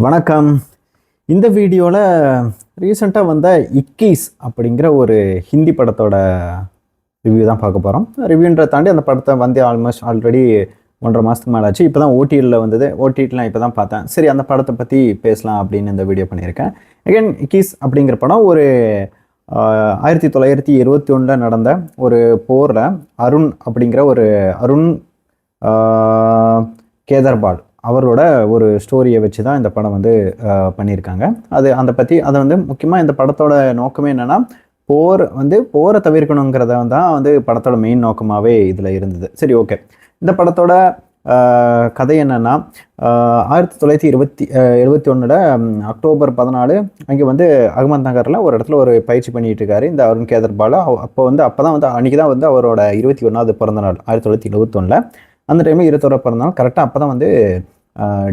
வணக்கம். இந்த வீடியோவில் ரீசெண்டாக வந்த இக்கீஸ் அப்படிங்கிற ஒரு ஹிந்தி படத்தோட ரிவ்யூ தான் பார்க்க போகிறோம். ரிவ்யூன்றதை தாண்டி அந்த படத்தை வந்து ஆல்ரெடி 1.5 மாதத்துக்கு மேலே ஆச்சு. இப்போ தான் ஓடிடியில் வந்தது. ஓடிடிலாம் இப்போ தான் பார்த்தேன். சரி, அந்த படத்தை பற்றி பேசலாம் அப்படின்னு இந்த வீடியோ பண்ணியிருக்கேன். அகைன் இக்கீஸ் அப்படிங்கிற படம் ஒரு 1921 நடந்த ஒரு போரில் அருண் அப்படிங்கிற ஒரு அருண் கேதர்பால் அவரோட ஒரு ஸ்டோரியை வச்சு தான் இந்த படம் வந்து பண்ணியிருக்காங்க. அதை வந்து முக்கியமாக இந்த படத்தோட நோக்கமே என்னென்னா போரை தவிர்க்கணுங்கிறத தான் வந்து படத்தோட மெயின் நோக்கமாகவே இதில் இருந்தது. சரி, ஓகே. இந்த படத்தோட கதை என்னென்னா 1971 அக்டோபர் 14 அங்கே வந்து அகமது நகரில் ஒரு இடத்துல ஒரு பயிற்சி பண்ணிகிட்டு இருக்காரு இந்த அருண் கேதர்பால். அப்போ தான் வந்து அன்றைக்கி தான் வந்து அவரோட 21வது பிறந்தநாள் 1971. அந்த டைமில் 21 பிறந்தநாள் கரெக்டாக அப்போ தான் வந்து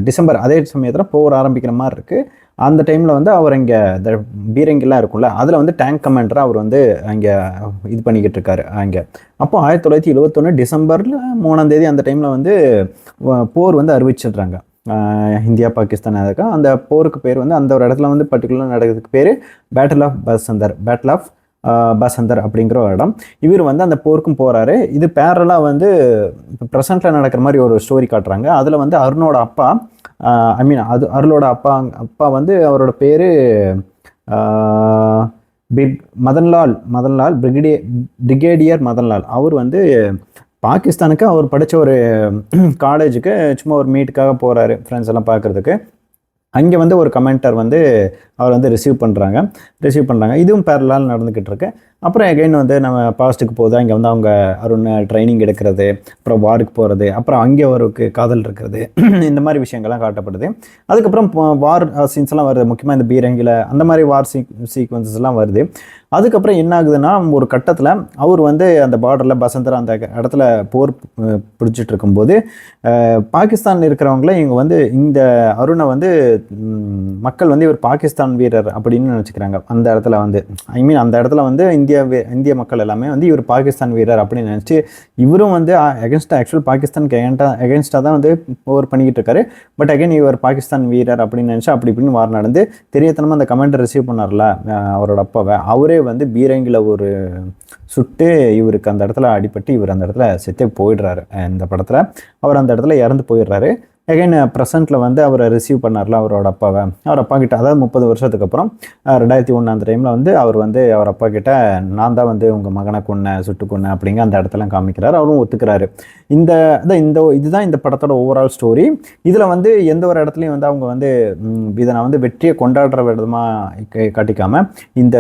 டிசம்பர். அதே சமயத்தில் போர் ஆரம்பிக்கிற மாதிரி இருக்குது. அந்த டைமில் வந்து அவர் இங்கே இந்த பீரங்கிலாம் இருக்கும்ல, அதில் வந்து டேங்க் கமாண்டராக அவர் வந்து அங்கே இது பண்ணிக்கிட்டு இருக்காரு அங்கே. அப்போ 1971 டிசம்பர் 3 அந்த டைமில் வந்து போர் வந்து அறிவிச்சிடுறாங்க. இந்தியா பாகிஸ்தான். அதுக்கு அந்த போருக்கு பேர் வந்து அந்த ஒரு இடத்துல வந்து பர்டிகுலர் நடக்கிறதுக்கு பேர் பேட்டில் ஆஃப் பசந்தர் அப்படிங்கிற ஒரு இடம். இவர் வந்து அந்த போருக்கும் போகிறாரு. இது பேரலாக வந்து இப்போ ப்ரெசண்ட்டில் நடக்கிற மாதிரி ஒரு ஸ்டோரி காட்டுறாங்க. அதில் வந்து அருணோட அப்பா அருளோட அப்பா வந்து அவரோட பேர் மதன்லால் பிரிகேடியர் மதன்லால். அவர் வந்து பாகிஸ்தானுக்கு அவர் படித்த ஒரு காலேஜுக்கு சும்மா ஒரு மீட்டுக்காக போகிறாரு ஃப்ரெண்ட்ஸ் எல்லாம் பார்க்குறதுக்கு. அங்கே வந்து ஒரு கமெண்டர் வந்து அவர் வந்து ரிசீவ் பண்ணுறாங்க. இதுவும் பேரலால் நடந்துக்கிட்டு இருக்கு. அப்புறம் எகைன் வந்து நம்ம பாஸ்ட்டுக்கு போகுது. அங்கே வந்து அவங்க அருண் ட்ரைனிங் எடுக்கிறது, அப்புறம் வாருக்கு போகிறது, அப்புறம் அங்கே அவருக்கு காதல் இருக்கிறது, இந்த மாதிரி விஷயங்கள்லாம் காட்டப்படுது. அதுக்கப்புறம் வார் சீன்ஸ்லாம் வருது. முக்கியமாக இந்த பீரங்கில் அந்த மாதிரி வார் சீக்வன்சஸ்லாம் வருது. அதுக்கப்புறம் என்ன ஆகுதுன்னா, ஒரு கட்டத்தில் அவர் வந்து அந்த பார்டரில் பசந்தர் அந்த இடத்துல போர் பிடிச்சிட்டு இருக்கும்போது பாகிஸ்தானில் இருக்கிறவங்கள இவங்க வந்து இந்த அருணை வந்து மக்கள் வந்து இவர் பாகிஸ்தான் வீரர் அப்படின்னு நினச்சிக்கிறாங்க. அந்த இடத்துல வந்து அந்த இடத்துல வந்து இந்திய மக்கள் எல்லாமே வந்து இவர் பாகிஸ்தான் வீரர் அப்படின்னு நினச்சி இவரும் வந்து ஆக்சுவல் பாகிஸ்தானுக்கு எகென்ஸ்டாக தான் வந்து போர் பண்ணிக்கிட்டு இருக்காரு. பட் அகைன் இவர் பாகிஸ்தான் வீரர் அப்படின்னு நினச்சி அப்படி இப்படின்னு வார் நடந்து தெரியத்தனமாக அந்த கமெண்ட் ரிசீவ் பண்ணார்ல அவரோட அப்பாவை, அவரே வந்து பீரங்கில ஒரு சுட்டு இவருக்கு அந்த இடத்துல அடிபட்டு இவர் அந்த இடத்துல செத்தே போயிடுறாரு. இந்த படத்தில் அவர் அந்த இடத்துல இறந்து போயிடுறாரு. எகைன் ப்ரெசண்ட்டில் வந்து அவரை ரிசீவ் பண்ணார்ல அவரோட அப்பாவை. அவர் அப்பா கிட்ட, அதாவது 30 வருஷத்துக்கு அப்புறம் 2001 அந்த டைமில் வந்து அவர் வந்து அவர் அப்பா கிட்ட நான் தான் வந்து உங்கள் மகனை சுட்டு கொன்னேன் அப்படிங்க அந்த இடத்துல காமிக்கிறார். அவரும் ஒத்துக்கிறாரு. இதுதான் இந்த படத்தோட ஓவரால் ஸ்டோரி. இதில் வந்து எந்த ஒரு இடத்துலையும் வந்து அவங்க வந்து இதை நான் வந்து வெற்றியை கொண்டாடுற விதமாக காட்டிக்காமல் இந்த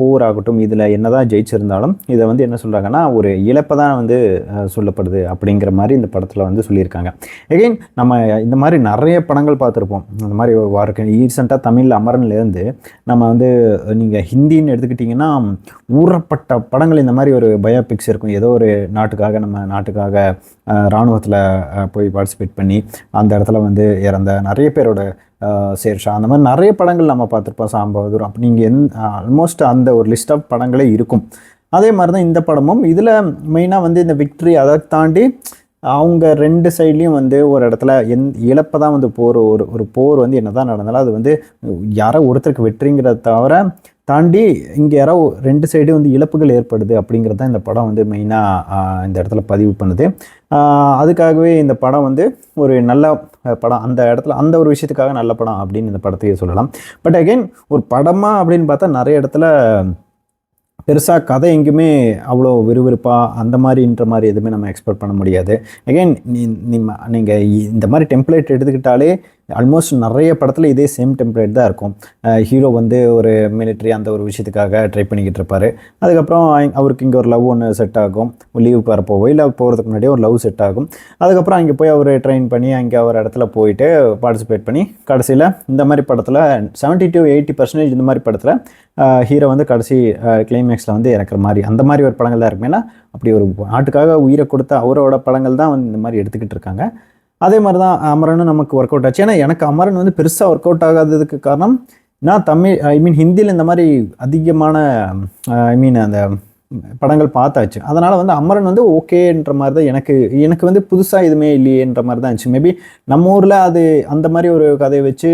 போர் ஆகட்டும் இதில் என்னதான் ஜெயிச்சிருந்தாலும் இதை வந்து என்ன சொல்கிறாங்கன்னா ஒரு இழப்பை தான் வந்து சொல்லப்படுது அப்படிங்கிற மாதிரி இந்த படத்தில் வந்து சொல்லியிருக்காங்க. எகைன் நம்ம இந்த மாதிரி நிறைய படங்கள் பார்த்துருப்போம். இந்த மாதிரி ஒரு வாருக்கு ரீசெண்டாக தமிழில் அமரன்லேருந்து நம்ம வந்து நீங்கள் ஹிந்தின்னு எடுத்துக்கிட்டிங்கன்னா ஊறப்பட்ட படங்கள் இந்த மாதிரி ஒரு பயோபிக்ஸ் இருக்கும். ஏதோ ஒரு நம்ம நாட்டுக்காக இராணுவத்தில் போய் பார்ட்டிசிபேட் பண்ணி அந்த இடத்துல வந்து இறந்த நிறைய பேரோட ஷேர்ஷா அந்த மாதிரி நிறைய படங்கள் நம்ம பார்த்துருப்போம். சாம்பவதூர் அப்போ நீங்கள் ஆல்மோஸ்ட் அந்த ஒரு லிஸ்ட் ஆஃப் படங்களே இருக்கும். அதே மாதிரி தான் இந்த படமும். இதில் மெயினாக வந்து இந்த விக்ட்ரி அதை தாண்டி அவங்க 2 சைட்லேயும் வந்து ஒரு இடத்துல இழப்பை தான் வந்து ஒரு போர் வந்து என்ன தான் நடந்தாலும் அது வந்து யாரோ ஒருத்தருக்கு வெற்றிங்கிறத தவிர தாண்டி இங்கே யாரோ 2 சைடும் வந்து இழப்புகள் ஏற்படுது அப்படிங்கிறது தான் இந்த படம் வந்து மெயினாக இந்த இடத்துல பதிவு பண்ணுது. அதுக்காகவே இந்த படம் வந்து ஒரு நல்ல படம், அந்த இடத்துல அந்த ஒரு விஷயத்துக்காக நல்ல படம் அப்படின்னு இந்த படத்தையே சொல்லலாம். பட் அகெயின் ஒரு படமாக அப்படின்னு பார்த்தா நிறைய இடத்துல பெருசாக கதை எங்கேயுமே அவ்வளோ விறுவிறுப்பாக அந்த மாதிரின்ற மாதிரி எதுவுமே நம்ம எக்ஸ்பெக்ட் பண்ண முடியாது. அகைன் நீங்கள் இந்த மாதிரி டெம்ப்ளேட் எடுத்துக்கிட்டாலே ஆல்மோஸ்ட் நிறைய படத்தில் இதே சேம் டெம்ப்ளேட் தான் இருக்கும். ஹீரோ வந்து ஒரு மிலிட்ரி அந்த ஒரு விஷயத்துக்காக ட்ரை பண்ணிக்கிட்டு இருப்பார். அதுக்கப்புறம் அவருக்கு இங்கே ஒரு லவ் ஒன்று செட் ஆகும். லீவ் போகிறப்போவோ இல்லை போகிறதுக்கு முன்னாடியே ஒரு லவ் செட் ஆகும். அதுக்கப்புறம் அங்கே போய் அவர் ட்ரெயின் பண்ணி அங்கே ஒரு இடத்துல போயிட்டு பார்ட்டிசிபேட் பண்ணி கடைசியில் இந்த மாதிரி படத்தில் 70 to 80% இந்த மாதிரி படத்தில் ஹீரோ வந்து கடைசி கிளைமேக்ஸில் வந்து இறக்குற மாதிரி அந்த மாதிரி ஒரு படங்கள் தான் இருக்கும். ஏன்னா அப்படி ஒரு நாட்டுக்காக உயிரை கொடுத்த அவரோட படங்கள் தான் வந்து இந்த மாதிரி எடுத்துக்கிட்டு இருக்காங்க. அதே மாதிரி தான் அமரனும் நமக்கு ஒர்க் அவுட் ஆச்சு. ஏன்னா எனக்கு அமரன் வந்து பெருசாக ஒர்க் அவுட் ஆகாததுக்கு காரணம் நான் ஹிந்தியில் இந்த மாதிரி அதிகமான அந்த படங்கள் பார்த்தாச்சு. அதனால் வந்து அமரன் வந்து ஓகேன்ற மாதிரி தான் எனக்கு எனக்கு வந்து புதுசாக எதுவுமே இல்லையேன்ற மாதிரி தான் இருந்துச்சு. மேபி நம்ம ஊரில் அது அந்த மாதிரி ஒரு கதையை வச்சு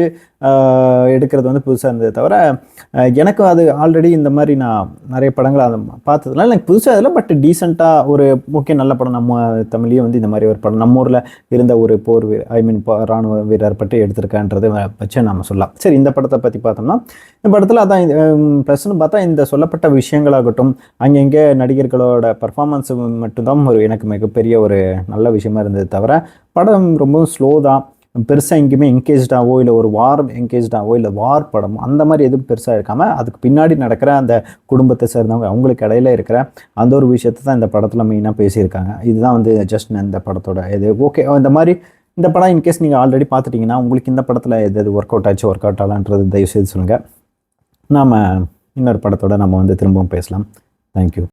எடுக்கிறது வந்து புதுசாக இருந்தது தவிர, எனக்கு அது ஆல்ரெடி இந்த மாதிரி நான் நிறைய படங்கள் அதை பார்த்ததுனால எனக்கு புதுசாக இதில் பட் டீசெண்டாக ஒரு ஓகே நல்ல படம். நம்ம தமிழ்லேயே வந்து இந்த மாதிரி ஒரு படம் நம்ம ஊரில் இருந்த ஒரு போர் இராணுவ வீரர் பற்றி எடுத்திருக்கான்றது வச்சு நம்ம சொல்லலாம். சரி, இந்த படத்தை பற்றி பார்த்தோம்னா இந்த படத்தில் அதான் ப்ளஸ்ன்னு பார்த்தா இந்த சொல்லப்பட்ட விஷயங்களாகட்டும், அங்கங்கே நடிகர்களோட பர்ஃபார்மன்ஸ் மட்டும்தான் எனக்கு மிகப்பெரிய ஒரு நல்ல விஷயமா இருந்தது தவிர, படம் ரொம்பவும் ஸ்லோ தான். பெருசாக எங்கேயுமே என்கேஜ்டாவோ இல்லை ஒரு வார் என்கேஜ்டாவோ இல்லை வார் படமோ அந்த மாதிரி எதுவும் பெருசாக இருக்காமல் அதுக்கு பின்னாடி நடக்கிற அந்த குடும்பத்தை சேர்ந்தவங்க அவங்களுக்கு இடையில இருக்கிற அந்த ஒரு விஷயத்தை தான் இந்த படத்தில் மெயினாக பேசியிருக்காங்க. இதுதான் வந்து ஜஸ்ட் இந்த படத்தோட இது. ஓகே, இந்த மாதிரி இந்த படம் இன்கேஸ் நீங்கள் ஆல்ரெடி பார்த்துட்டிங்கன்னா உங்களுக்கு இந்த படத்தில் எது ஒர்க் அவுட் ஆச்சு ஒர்க் அவுட் ஆகலான்றது தயவுசெய்து சொல்லுங்கள். நாம் இன்னொரு படத்தோட நம்ம வந்து திரும்பவும் பேசலாம். தேங்க்யூ.